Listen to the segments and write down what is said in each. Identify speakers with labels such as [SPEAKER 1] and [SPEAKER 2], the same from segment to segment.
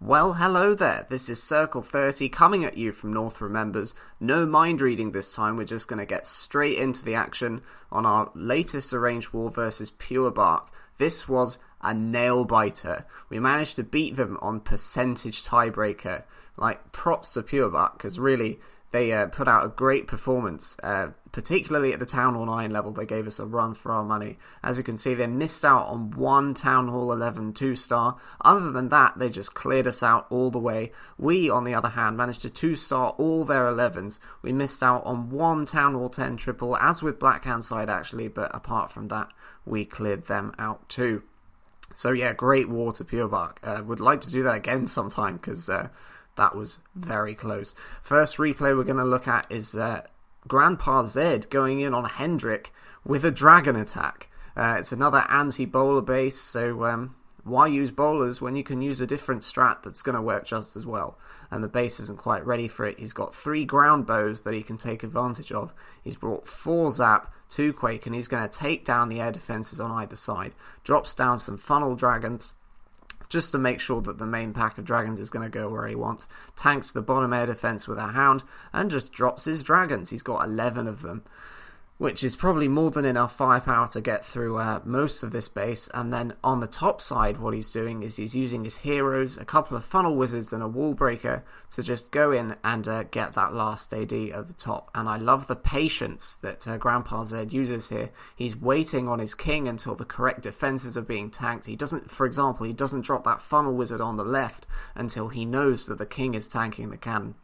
[SPEAKER 1] Well, hello there. This is Circle 30 coming at you from North Remembers. No mind reading this time. We're just going to get straight into the action on our latest arranged war versus Peuerbach. This was a nail-biter. We managed to beat them on percentage tiebreaker. Like, props to Peuerbach, because really they put out a great performance, particularly at the Town Hall 9 level. They gave us a run for our money. As you can see, they missed out on one Town Hall 11 2-star. Other than that, they just cleared us out all the way. We, on the other hand, managed to 2-star all their 11s. We missed out on one Town Hall 10 triple, as with Black Hand Side actually, but apart from that, we cleared them out too. So yeah, great war to Peuerbach. Would like to do that again sometime, because that was very close. First replay we're going to look at is Grandpa Zed going in on Hendrik with a dragon attack. It's another anti-bowler base, so why use bowlers when you can use a different strat that's going to work just as well? And the base isn't quite ready for it. He's got 3 ground bows that he can take advantage of. He's brought 4 zap, 2 quake, and he's going to take down the air defenses on either side. Drops down some funnel dragons, just to make sure that the main pack of dragons is going to go where he wants. Tanks the bottom air defense with a hound, and just drops his dragons. He's got 11 of them, which is probably more than enough firepower to get through most of this base. And then on the top side, what he's doing is he's using his heroes, a couple of funnel wizards and a wall breaker to just go in and get that last AD at the top. And I love the patience that Grandpa Zed uses here. He's waiting on his king until the correct defenses are being tanked. He doesn't, for example, he doesn't drop that funnel wizard on the left until he knows that the king is tanking the cannon.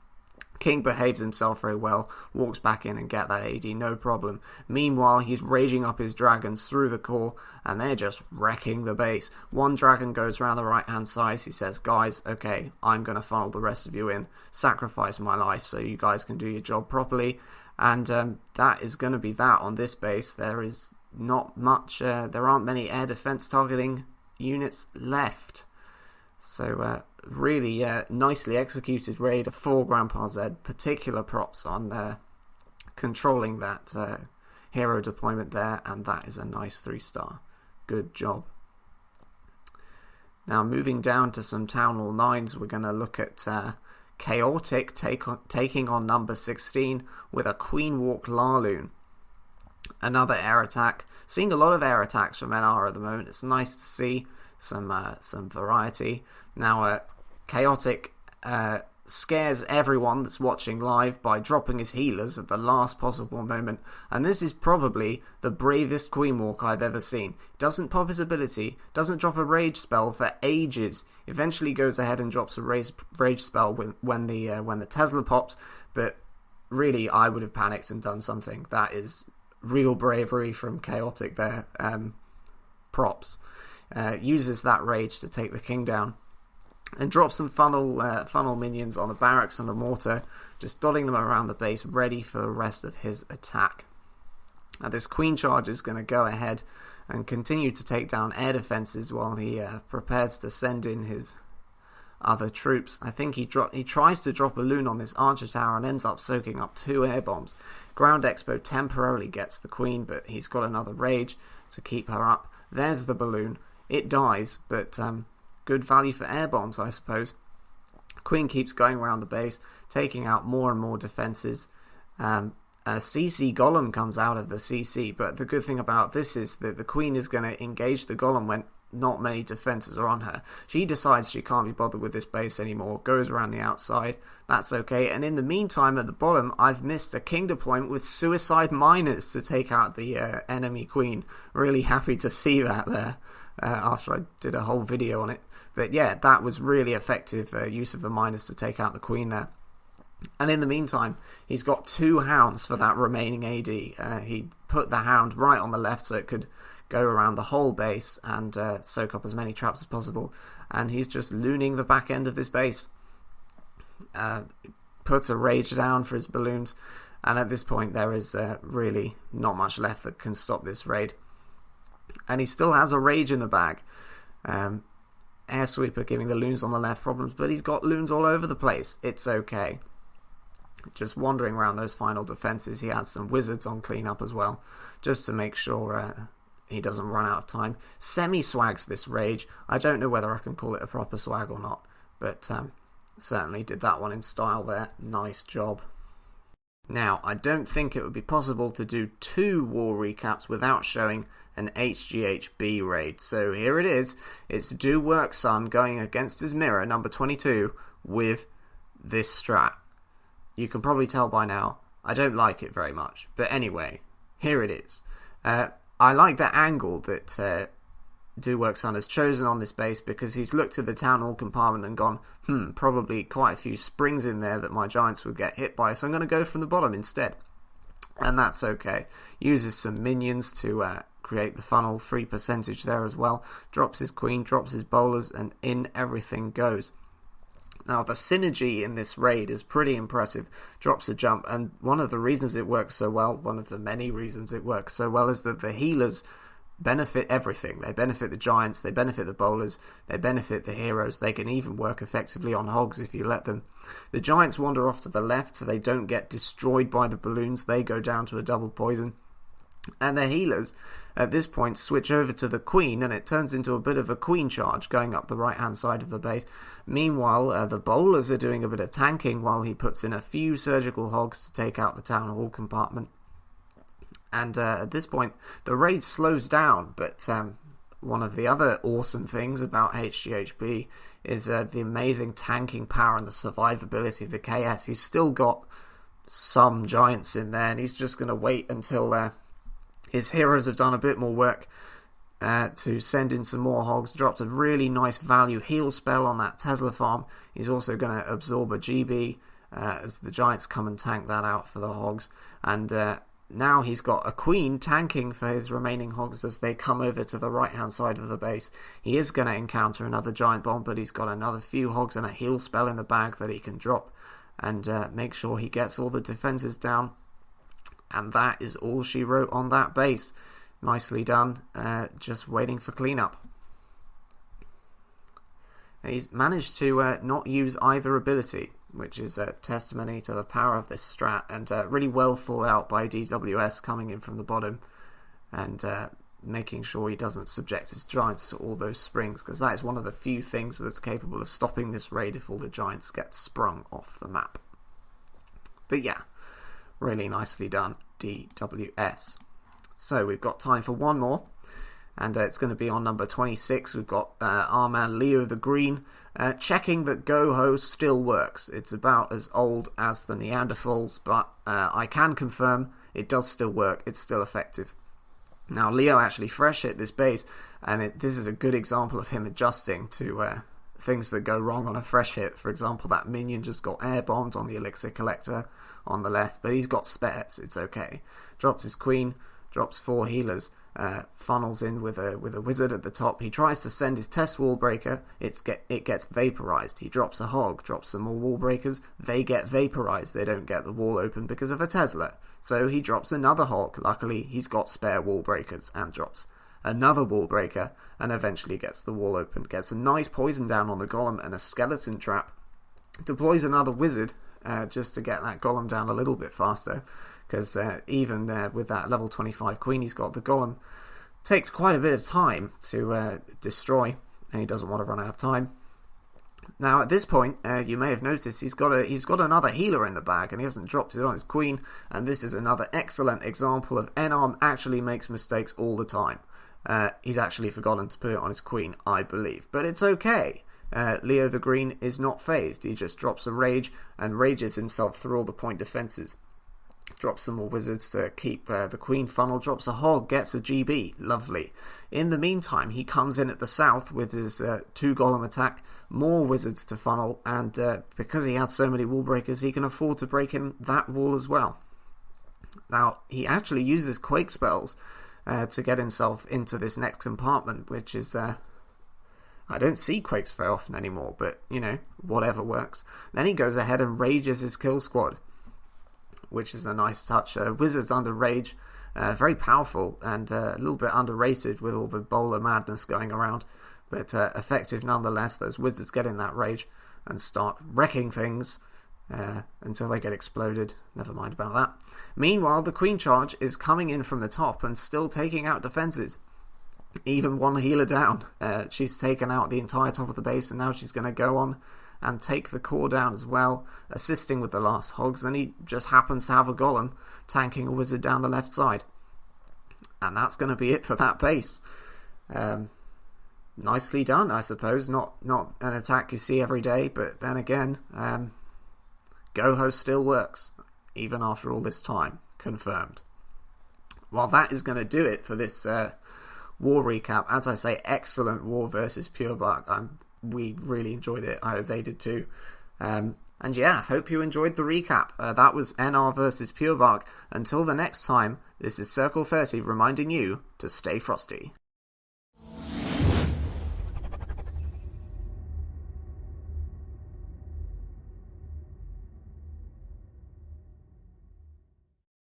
[SPEAKER 1] King behaves himself very well, walks back in and get that AD, no problem. Meanwhile, he's raging up his dragons through the core, and they're just wrecking the base. One dragon goes around the right-hand side. He says, guys, okay, I'm going to funnel the rest of you in, sacrifice my life so you guys can do your job properly. And that is going to be that on this base. There is not much, there aren't many air defense targeting units left. So, really nicely executed raid for Grandpa Zed. Particular props on controlling that hero deployment there, and that is a nice 3-star. Good job. Now, moving down to some Town Hall 9s, we're going to look at Chaotic taking on number 16 with a Queen Walk Larloon. Another air attack. Seeing a lot of air attacks from NR at the moment. It's nice to see some variety. Now, Chaotic scares everyone that's watching live by dropping his healers at the last possible moment, and this is probably the bravest Queen Walk I've ever seen. Doesn't pop his ability, doesn't drop a rage spell for ages, eventually goes ahead and drops a rage spell when the Tesla pops, but really I would have panicked and done something. That is real bravery from Chaotic there. Props. Uses that rage to take the king down. And drops some funnel minions on the barracks and the mortar, just dotting them around the base, ready for the rest of his attack. Now, this Queen Charge is going to go ahead and continue to take down air defenses while he prepares to send in his other troops. I think he tries to drop a loon on this archer tower and ends up soaking up 2 air bombs. Ground Expo temporarily gets the Queen, but he's got another rage to keep her up. There's the balloon. It dies, but good value for air bombs, I suppose. Queen keeps going around the base, taking out more and more defenses. A CC golem comes out of the CC, but the good thing about this is that the Queen is going to engage the golem when not many defenses are on her. She decides she can't be bothered with this base anymore, goes around the outside. That's okay. And in the meantime, at the bottom, I've missed a king deployment with suicide miners to take out the enemy Queen. Really happy to see that there after I did a whole video on it. But yeah, that was really effective use of the miners to take out the Queen there. And in the meantime, he's got 2 hounds for that remaining AD. He put the hound right on the left so it could go around the whole base and soak up as many traps as possible. And he's just looning the back end of this base. Puts a rage down for his balloons. And at this point, there is really not much left that can stop this raid. And he still has a rage in the bag. Air Sweeper giving the loons on the left problems, but he's got loons all over the place. It's okay. Just wandering around those final defenses. He has some wizards on cleanup as well, just to make sure he doesn't run out of time. Semi-swags this rage. I don't know whether I can call it a proper swag or not, but certainly did that one in style there. Nice job. Now, I don't think it would be possible to do 2 war recaps without showing an HGHBerate. So here it is. It's Do Work Son going against his mirror, number 22, with this strat. You can probably tell by now, I don't like it very much. But anyway, here it is. I like the angle that Do Work Son has chosen on this base, because he's looked at the town hall compartment and gone, probably quite a few springs in there that my giants would get hit by, so I'm going to go from the bottom instead. And that's okay. Uses some minions to create the funnel, free percentage there as well. Drops his queen, drops his bowlers, and in everything goes. Now, the synergy in this raid is pretty impressive. Drops a jump, and one of the reasons it works so well, one of the many reasons it works so well, is that the healers benefit everything. They benefit the giants, they benefit the bowlers, they benefit the heroes. They can even work effectively on hogs if you let them. The giants wander off to the left so they don't get destroyed by the balloons. They go down to a double poison. And the healers at this point switch over to the queen, and it turns into a bit of a queen charge going up the right hand side of the base. Meanwhile, the bowlers are doing a bit of tanking while he puts in a few surgical hogs to take out the town hall compartment. And at this point, the raid slows down, but one of the other awesome things about HGHB is the amazing tanking power and the survivability of the KS. He's still got some giants in there, and he's just going to wait until his heroes have done a bit more work to send in some more hogs. Dropped a really nice value heal spell on that Tesla farm. He's also going to absorb a GB as the giants come and tank that out for the hogs. And now he's got a queen tanking for his remaining hogs as they come over to the right hand side of the base. He is going to encounter another giant bomb, but he's got another few hogs and a heal spell in the bag that he can drop and make sure he gets all the defenses down. And that is all she wrote on that base. Nicely done. Just waiting for cleanup. He's managed to not use either ability, which is a testimony to the power of this strat, and really well thought out by DWS coming in from the bottom and making sure he doesn't subject his giants to all those springs, because that is one of the few things that's capable of stopping this raid if all the giants get sprung off the map. But yeah, really nicely done, DWS. So we've got time for one more, and it's going to be on number 26. We've got our man Leo the Green checking that Go-Ho still works. It's about as old as the Neanderthals, but I can confirm it does still work. It's still effective. Now, Leo actually fresh hit this base, and this is a good example of him adjusting to things that go wrong on a fresh hit. For example, that minion just got air bombed on the elixir collector on the left, but he's got spares. It's okay. Drops his queen, drops 4 healers, funnels in with a wizard at the top. He tries to send his test wall breaker. It gets vaporized. He drops a hog, drops some more wall breakers. They get vaporized. They don't get the wall open because of a Tesla. So he drops another hog. Luckily, he's got spare wall breakers, and drops another wall breaker, and eventually gets the wall open. Gets a nice poison down on the golem and a skeleton trap. Deploys another wizard just to get that golem down a little bit faster, because even with that level 25 queen he's got, the golem takes quite a bit of time to destroy, and he doesn't want to run out of time. Now at this point, you may have noticed he's got another healer in the bag, and he hasn't dropped it on his queen, and this is another excellent example of Enarm actually makes mistakes all the time. He's actually forgotten to put it on his queen, I believe, but it's okay. Leo the Green is not phased. He just drops a rage and rages himself through all the point defenses. Drops some more wizards to keep the queen funnel, drops a hog, gets a GB. Lovely. In the meantime, he comes in at the south with his 2 golem attack, more wizards to funnel, and because he has so many wall breakers, he can afford to break in that wall as well. Now, he actually uses quake spells to get himself into this next compartment, which is... I don't see quakes very often anymore, but, you know, whatever works. Then he goes ahead and rages his kill squad, which is a nice touch. Wizards under rage, very powerful and a little bit underrated with all the bowler madness going around, but effective nonetheless. Those wizards get in that rage and start wrecking things until they get exploded. Never mind about that. Meanwhile, the queen charge is coming in from the top and still taking out defenses. Even one healer down. She's taken out the entire top of the base, and now she's going to go on and take the core down as well, assisting with the last hogs, and he just happens to have a golem tanking a wizard down the left side. And that's going to be it for that base. Nicely done, I suppose. Not an attack you see every day, but then again, Goho still works, even after all this time. Confirmed. Well, that is going to do it for this war recap. As I say, excellent war versus Peuerbach. We really enjoyed it. I hope they did too. And yeah, hope you enjoyed the recap. That was NR versus Peuerbach. Until the next time, this is Circle 30 reminding you to stay frosty.